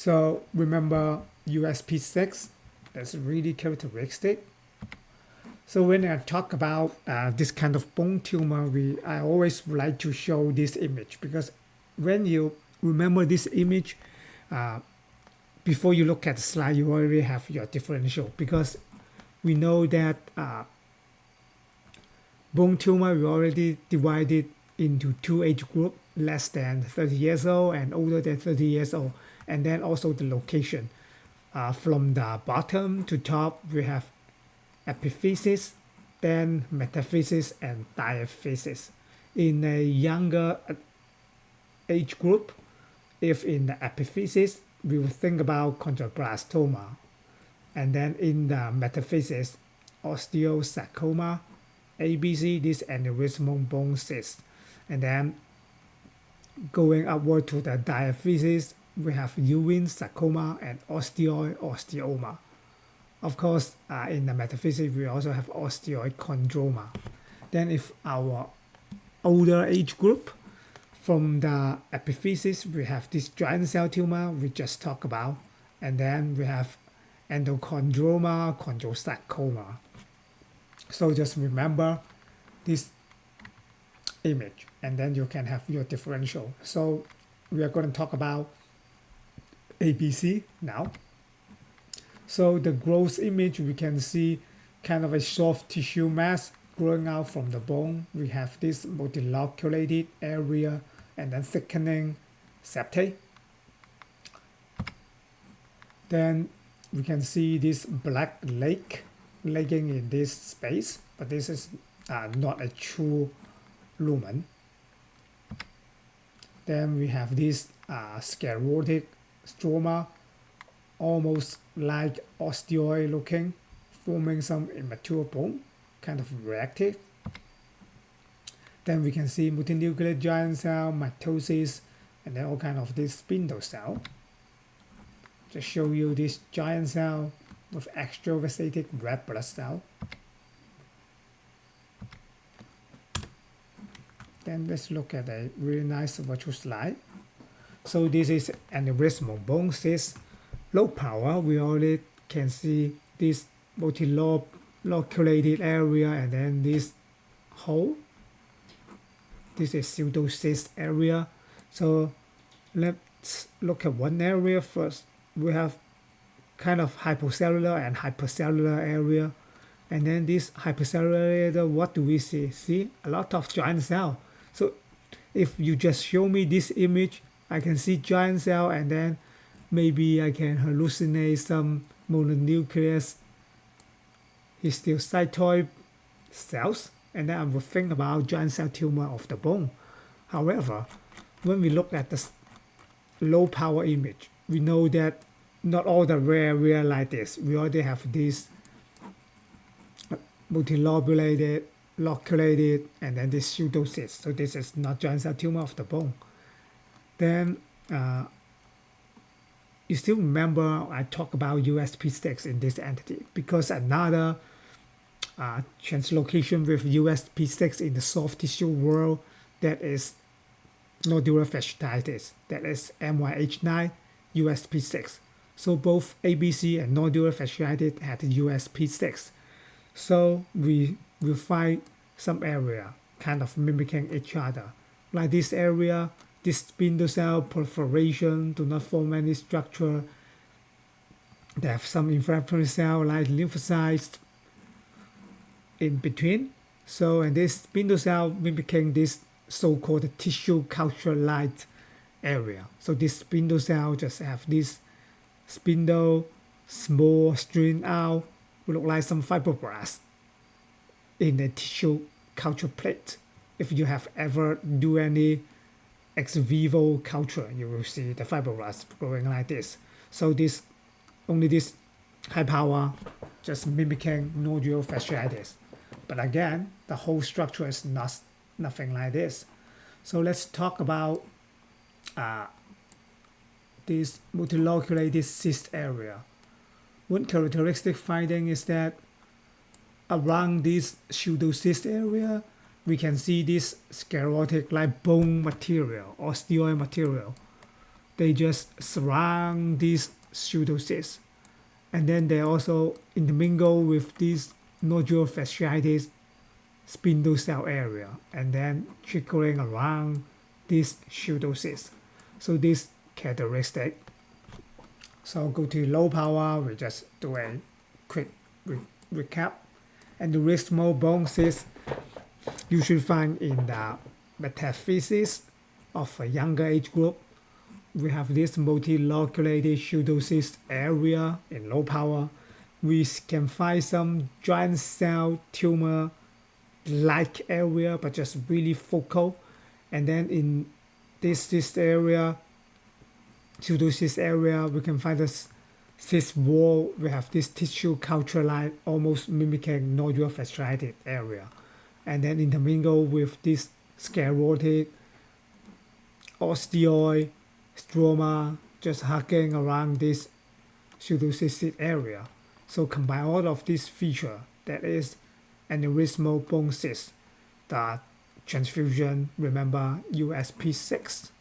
So remember USP6, that's really characteristic. So when I talk about this kind of bone tumor, I always like to show this image because when you remember this image, uh, before you look at the slide, you already have your differential because we know that bone tumor we already divided into two age group, less than 30 years old and older than 30 years old, and then also the location. From the bottom to top, we have epiphysis, then metaphysis, and diaphysis. In a younger age group, if in the epiphysis, we will think about chondroblastoma, and then in the metaphysis, osteosarcoma, ABC, this aneurysmal bone cyst, and then going upward to the diaphysis, we have Ewing sarcoma and osteoid osteoma. Of course, in the metaphysics, we also have osteoid chondroma. Then if our older age group, from the epiphysis, we have this giant cell tumor we just talked about. And then we have endochondroma, chondrosarcoma. So just remember this image, and then you can have your differential. So we are going to talk about ABC now. So the growth image, we can see kind of a soft tissue mass growing out from the bone. We have this multiloculated area and then thickening septate. Then we can see this black lake lagging in this space, but this is not a true lumen. Then we have this sclerotic stroma, almost like osteoid looking, forming some immature bone, kind of reactive. Then we can see multinuclear giant cell, mitosis, and then all kind of this spindle cell. Just show you this giant cell with extravasated red blood cell. Then let's look at a really nice virtual slide. So this is aneurysmal bone cyst, low power. We already can see this multiloculated area and then this hole. This is pseudocyst area. So let's look at one area first. We have kind of hypocellular and hypercellular area. And then this hypercellular area, what do we see? See, a lot of giant cell. So if you just show me this image, I can see giant cell, and then maybe I can hallucinate some mononucleus histiocytoid cells, and then I will think about giant cell tumor of the bone. However, when we look at the low power image, we know that not all the rare area like this. We already have this multilobulated, loculated, and then this pseudocyst. So this is not giant cell tumor of the bone. Then you still remember I talked about USP6 in this entity because another translocation with USP6 in the soft tissue world, that is nodular fasciitis, that is MYH9 USP6. So both ABC and nodular fasciitis had USP6. So we will find some area kind of mimicking each other. Like this area, this spindle cell proliferation do not form any structure. They have some inflammatory cell like lymphocytes in between. So, and this spindle cell mimicking this so-called tissue culture light area. So this spindle cell just have this spindle, small string out, look like some fibroblasts in the tissue culture plate. If you have ever do any ex vivo culture, you will see the fibroblasts growing like this. So this only this high power just mimicking nodular fasciitis. But again, the whole structure is nothing like this. So let's talk about this multiloculated cyst area. One characteristic finding is that around this pseudocyst area, we can see this sclerotic like bone material, osteoid material. they just surround these pseudocysts, and then they also intermingle with these nodular fasciitis spindle cell area, and then trickling around these pseudocysts. So this characteristic. So go to low power, we just do a quick recap. Aneurysmal bone cyst you should find in the metaphysis of a younger age group. We have this multiloculated pseudocyst area in low power. We can find some giant cell tumor like area, but just really focal. And then in this cyst area, pseudocyst area, we can find the cyst wall. We have this tissue culture line almost mimicking nodular fasciitis area, and then intermingle with this sclerotic osteoid stroma just hugging around this pseudocystic area. So combine all of these features, that is aneurysmal bone cyst, the transfusion, remember USP6.